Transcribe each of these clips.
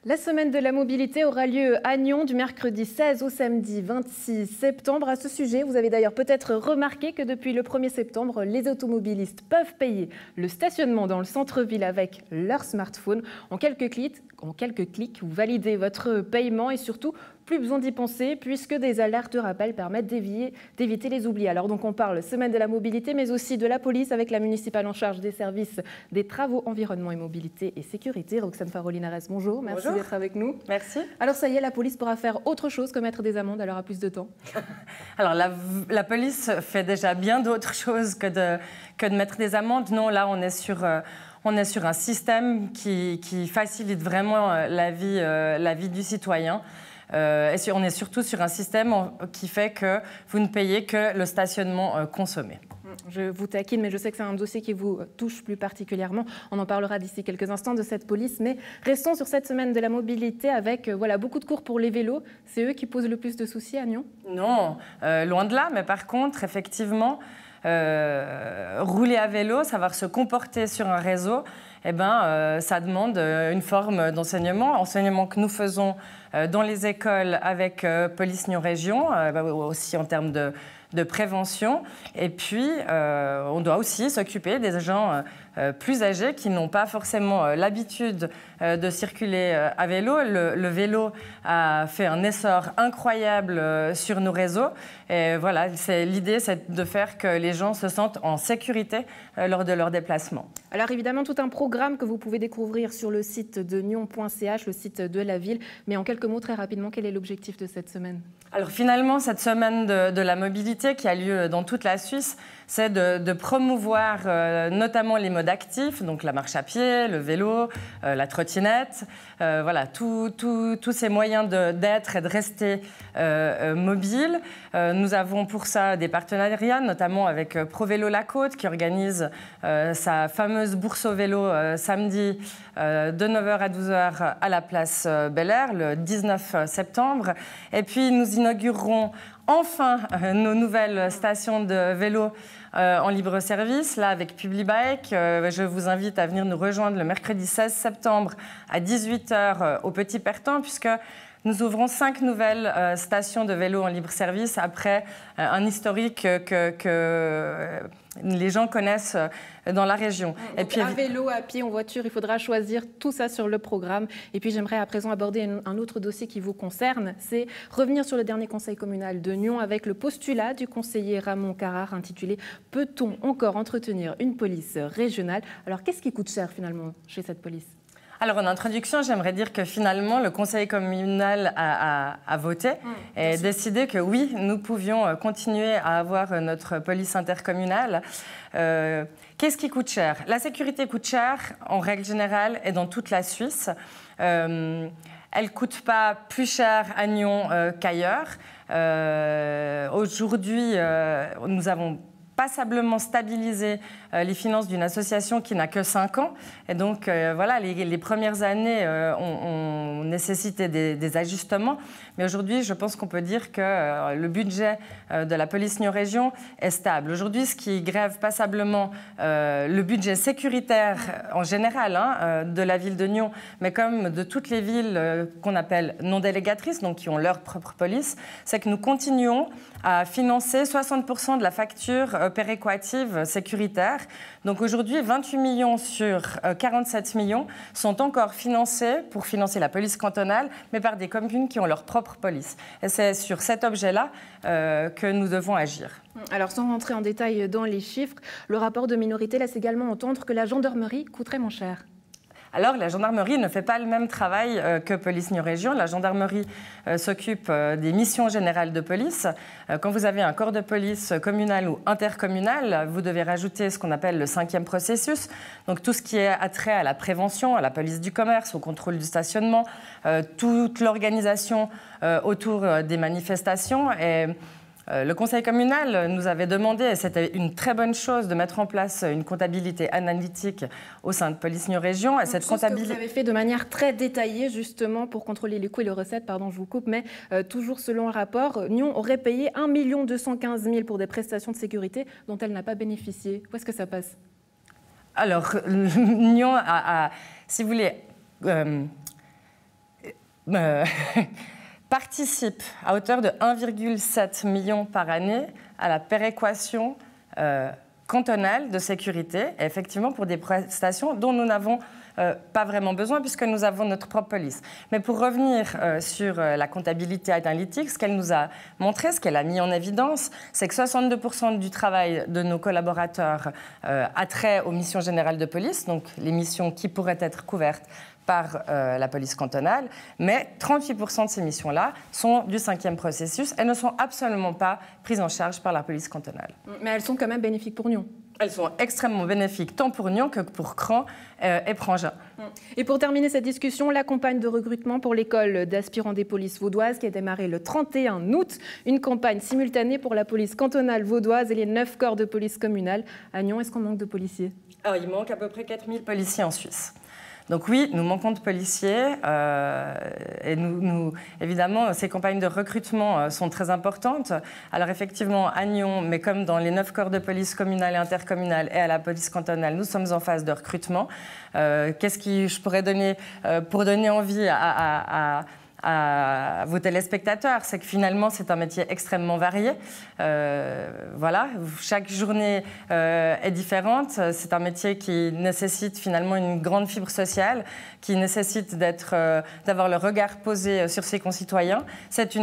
La semaine de la mobilité aura lieu à Nyon du mercredi 16 au samedi 26 septembre. À ce sujet, vous avez d'ailleurs peut-être remarqué que depuis le 1er septembre, les automobilistes peuvent payer le stationnement dans le centre-ville avec leur smartphone. En quelques clics, vous validez votre paiement et surtout, plus besoin d'y penser puisque des alertes de rappel permettent d'éviter les oublis. Alors donc on parle semaine de la mobilité mais aussi de la police avec la municipale en charge des services des travaux, environnement et mobilité et sécurité. Roxane Farolinares, bonjour, merci d'être avec nous. Merci. Alors ça y est, la police pourra faire autre chose que mettre des amendes, elle aura plus de temps. Alors la police fait déjà bien d'autres choses que de mettre des amendes. Non, là on est sur un système qui facilite vraiment la vie du citoyen. Et on est surtout sur un système qui fait que vous ne payez que le stationnement consommé. Je vous taquine, mais je sais que c'est un dossier qui vous touche plus particulièrement. On en parlera d'ici quelques instants de cette police. Mais restons sur cette semaine de la mobilité avec beaucoup de cours pour les vélos. C'est eux qui posent le plus de soucis à Nyon? Non, loin de là. Mais par contre, effectivement, rouler à vélo, savoir se comporter sur un réseau, ça demande une forme enseignement que nous faisons dans les écoles avec Police Nyon Région, aussi en termes de prévention. Et puis, on doit aussi s'occuper des gens plus âgés qui n'ont pas forcément l'habitude de circuler à vélo. Le vélo a fait un essor incroyable sur nos réseaux. Et voilà, l'idée, c'est de faire que les gens se sentent en sécurité lors de leur déplacement. Alors évidemment, tout un programme que vous pouvez découvrir sur le site de nyon.ch, le site de la ville. Mais en quelques mots, très rapidement, quel est l'objectif de cette semaine? Alors finalement, cette semaine de la mobilité qui a lieu dans toute la Suisse, c'est de promouvoir notamment les modes actifs, donc la marche à pied, le vélo, la trottinette, voilà, tous ces moyens d'être et de rester mobile. Nous avons pour ça des partenariats, notamment avec ProVélo La Côte qui organise sa fameuse bourse au vélo samedi de 9h à 12h à la place Bel Air, le 19 septembre. Et puis nous inaugurerons enfin nos nouvelles stations de vélo en libre service, là avec Publibike. Je vous invite à venir nous rejoindre le mercredi 16 septembre à 18h au Petit Pertan, puisque nous ouvrons 5 nouvelles stations de vélo en libre service après un historique que les gens connaissent dans la région. Et puis, à vélo, à pied, en voiture, il faudra choisir tout ça sur le programme. Et puis j'aimerais à présent aborder un autre dossier qui vous concerne, c'est revenir sur le dernier conseil communal de Nyon avec le postulat du conseiller Ramon Carrard intitulé « Peut-on encore entretenir une police régionale ?» Alors qu'est-ce qui coûte cher finalement chez cette police ? Alors, en introduction, j'aimerais dire que finalement, le conseil communal a voté et décidé que oui, nous pouvions continuer à avoir notre police intercommunale. Qu'est-ce qui coûte cher? La sécurité coûte cher, en règle générale, et dans toute la Suisse. Elle ne coûte pas plus cher à Nyon qu'ailleurs. Aujourd'hui, nous avons passablement stabiliser les finances d'une association qui n'a que 5 ans. Et donc, voilà, les premières années ont nécessité des ajustements. Mais aujourd'hui, je pense qu'on peut dire que le budget de la police Nyon Région est stable. Aujourd'hui, ce qui grève passablement le budget sécuritaire en général de la ville de Nyon, mais comme de toutes les villes qu'on appelle non délégatrices, donc qui ont leur propre police, c'est que nous continuons à financer 60% de la facture péréquative sécuritaire. Donc aujourd'hui, 28 millions sur 47 millions sont encore financés pour financer la police cantonale, mais par des communes qui ont leur propre police. Et c'est sur cet objet-là que nous devons agir. Alors sans rentrer en détail dans les chiffres, le rapport de minorité laisse également entendre que la gendarmerie coûterait moins cher. Alors, la gendarmerie ne fait pas le même travail que Police Nyon Région. La gendarmerie s'occupe des missions générales de police. Quand vous avez un corps de police communal ou intercommunal, vous devez rajouter ce qu'on appelle le 5e processus. Donc, tout ce qui est attrait à la prévention, à la police du commerce, au contrôle du stationnement, toute l'organisation autour des manifestations. Et le conseil communal nous avait demandé, et c'était une très bonne chose, de mettre en place une comptabilité analytique au sein de Police Nyon Région. Et cette comptabilité que vous avez fait de manière très détaillée, justement, pour contrôler les coûts et les recettes. Pardon, je vous coupe, mais toujours selon le rapport, Nyon aurait payé 1 215 000 pour des prestations de sécurité dont elle n'a pas bénéficié. Où est-ce que ça passe? Alors, Nyon a si vous voulez... participe à hauteur de 1,7 million par année à la péréquation cantonale de sécurité, et effectivement pour des prestations dont nous n'avons pas vraiment besoin puisque nous avons notre propre police. Mais pour revenir sur la comptabilité analytique, ce qu'elle nous a montré, ce qu'elle a mis en évidence, c'est que 62% du travail de nos collaborateurs a trait aux missions générales de police, donc les missions qui pourraient être couvertes par la police cantonale, mais 38% de ces missions-là sont du 5e processus et ne sont absolument pas prises en charge par la police cantonale. Mais elles sont quand même bénéfiques pour Nyon. Elles sont extrêmement bénéfiques tant pour Nyon que pour Cran et Prangin. Et pour terminer cette discussion, la campagne de recrutement pour l'école d'aspirants des polices vaudoises qui a démarré le 31 août, une campagne simultanée pour la police cantonale vaudoise et les 9 corps de police communale. À Nyon, est-ce qu'on manque de policiers? Alors, il manque à peu près 4000 policiers en Suisse. Donc oui, nous manquons de policiers et évidemment, ces campagnes de recrutement sont très importantes. Alors effectivement, à Nyon, mais comme dans les 9 corps de police communale et intercommunale et à la police cantonale, nous sommes en phase de recrutement. Qu'est-ce que je pourrais donner pour donner envie à vos téléspectateurs, c'est que finalement c'est un métier extrêmement varié. Voilà, chaque journée est différente. C'est un métier qui nécessite finalement une grande fibre sociale, qui nécessite d'avoir le regard posé sur ses concitoyens. C'est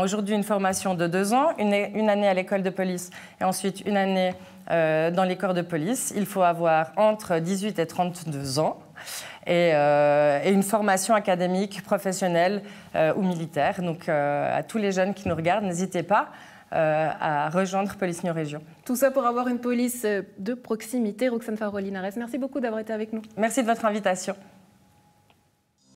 aujourd'hui une formation de 2 ans, une année à l'école de police et ensuite une année dans les corps de police. Il faut avoir entre 18 et 32 ans. Et une formation académique, professionnelle ou militaire. Donc à tous les jeunes qui nous regardent, n'hésitez pas à rejoindre Police Nyon Région. Tout ça pour avoir une police de proximité. Roxane Farrois-Linares, merci beaucoup d'avoir été avec nous. Merci de votre invitation.